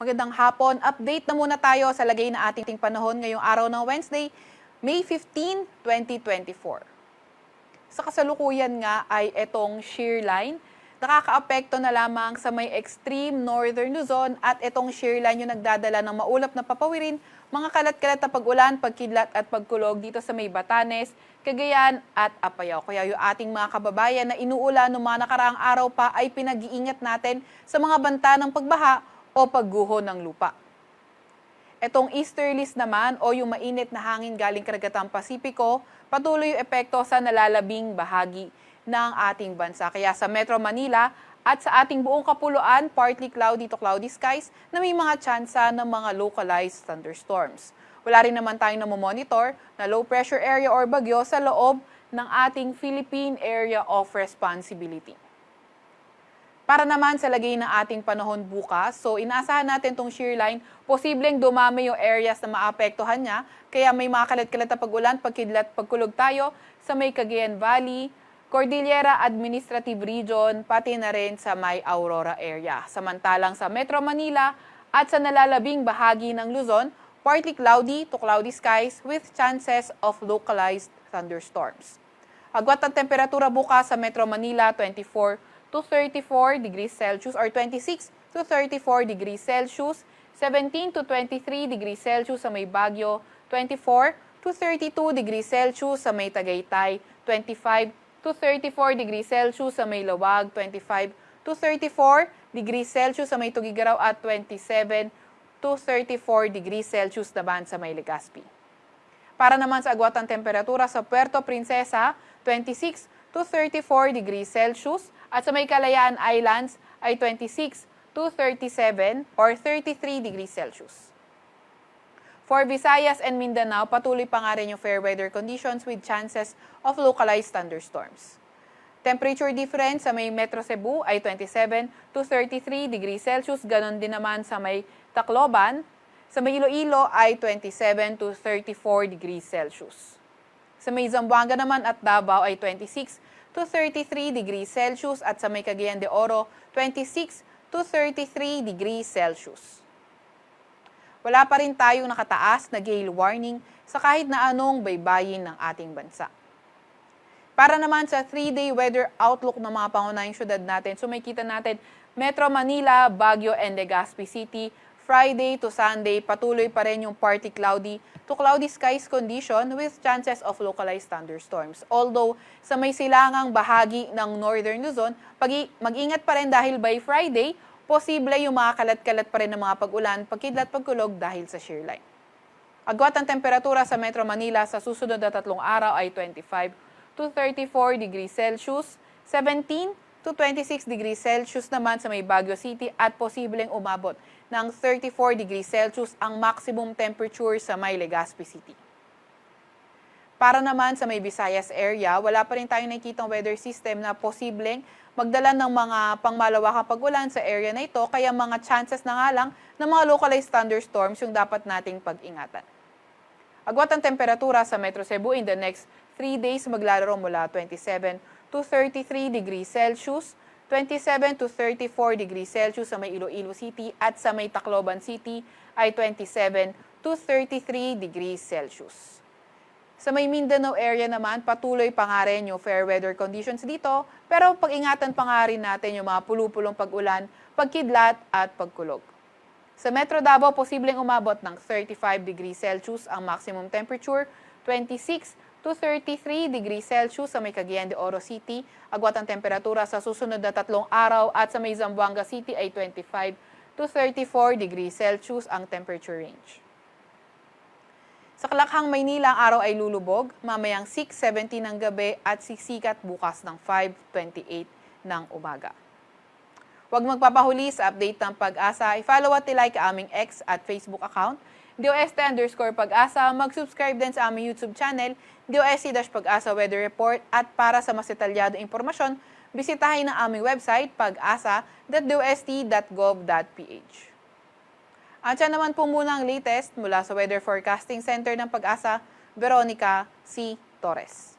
Magandang hapon. Update na muna tayo sa lagay na ating panahon ngayong araw ng Wednesday, May 15, 2024. Sa kasalukuyan nga ay itong shear line. Nakakaapekto na lamang sa may extreme northern Luzon at itong shear line yung nagdadala ng maulap na papawirin, mga kalat-kalat na pag-ulan, pagkidlat at pagkulog dito sa may Batanes, Cagayan at Apayao. Kaya yung ating mga kababayan na inuulan noong mga nakaraang araw pa ay pinag-iingat natin sa mga banta ng pagbaha o pagguho ng lupa. Etong easterlies naman o yung mainit na hangin galing karagatang Pasipiko, patuloy yung epekto sa nalalabing bahagi ng ating bansa. Kaya sa Metro Manila at sa ating buong kapuluan, partly cloudy to cloudy skies na may mga tsansa ng mga localized thunderstorms. Wala rin naman tayong namomonitor na low pressure area or bagyo sa loob ng ating Philippine Area of Responsibility. Para naman sa lagay ng ating panahon bukas, so inaasahan natin itong shear line, posibleng dumami yung areas na maapektuhan niya, kaya may mga kalat-kalat na pag-ulan, pagkidlat, pagkulog tayo sa may Cagayan Valley, Cordillera Administrative Region, pati na rin sa may Aurora area. Samantalang sa Metro Manila at sa nalalabing bahagi ng Luzon, partly cloudy to cloudy skies with chances of localized thunderstorms. Agwat ang temperatura bukas sa Metro Manila, 24 to 34 degrees Celsius or 26 to 34 degrees Celsius, 17 to 23 degrees Celsius sa may Baguio, 24 to 32 degrees Celsius sa may Tagaytay, 25 to 34 degrees Celsius sa may Lawag, 25 to 34 degrees Celsius sa may Tugigaraw at 27 to 34 degrees Celsius naman sa may Legazpi. Para naman sa agwatang temperatura sa Puerto Princesa, 26 to 34 degrees Celsius at sa may Kalayaan Islands ay 26 to 37 or 33 degrees Celsius. For Visayas and Mindanao, patuloy pa nga rin yung fair weather conditions with chances of localized thunderstorms. Temperature difference sa may Metro Cebu ay 27 to 33 degrees Celsius, ganon din naman sa may Tacloban. Sa may Iloilo ay 27 to 34 degrees Celsius. Sa may Zamboanga naman at Davao ay 26 to 33 degrees Celsius at sa may Cagayan de Oro, 26 to 33 degrees Celsius. Wala pa rin tayong nakataas na gale warning sa kahit na anong baybayin ng ating bansa. Para naman sa 3-day weather outlook ng mga pangunahing syudad natin, so may kita natin Metro Manila, Baguio and Legazpi City, Friday to Sunday, patuloy pa rin yung partly cloudy to cloudy skies condition with chances of localized thunderstorms. Although, sa may silangang bahagi ng Northern Luzon, mag-ingat pa rin dahil by Friday, posible yung mga kalat-kalat pa rin ng mga pag-ulan, pagkidlat, pagkulog dahil sa shear line. Agwat ang temperatura sa Metro Manila sa susunod na 3 araw ay 25 to 34 degrees Celsius, 17 to 26 degrees Celsius naman sa may Baguio City at posibleng umabot ng 34 degrees Celsius ang maximum temperature sa may Legazpi City. Para naman sa may Visayas area, wala pa rin tayong nakikitang weather system na posibleng magdala ng mga pangmalawakang pag-ulan sa area na ito, kaya mga chances na nga lang ng mga localized thunderstorms yung dapat nating pag-ingatan. Agwat ang temperatura sa Metro Cebu in the next 3 days maglalaro mula 27 to 33 degrees Celsius, 27 to 34 degrees Celsius sa may Iloilo City at sa may Tacloban City ay 27 to 33 degrees Celsius. Sa may Mindanao area naman, patuloy pa nga rin yung fair weather conditions dito, pero pag-ingatan pa nga rin natin yung mga pulupulong pag-ulan, pagkidlat at pagkulog. Sa Metro Davao, posibleng umabot ng 35 degrees Celsius ang maximum temperature, 26 to 33 degrees Celsius sa may Cagayan de Oro City. Agwat ang temperatura sa susunod na 3 araw at sa may Zamboanga City ay 25 to 34 degrees Celsius ang temperature range. Sa Kalakhang, Maynila, ang araw ay lulubog, mamayang 6:17 ng gabi at sisikat bukas ng 5:28 ng umaga. Huwag magpapahuli sa update ng Pag-asa. I-follow at i-like aming X at Facebook account, DOST_Pag-asa. Mag-subscribe din sa aming YouTube channel, DOST-Pag-asa Weather Report. At para sa mas detalyadong impormasyon, bisitahin ang aming website, pag-asa.dost.gov.ph. At yan naman po muna ang latest mula sa Weather Forecasting Center ng Pag-asa, Veronica C. Torres.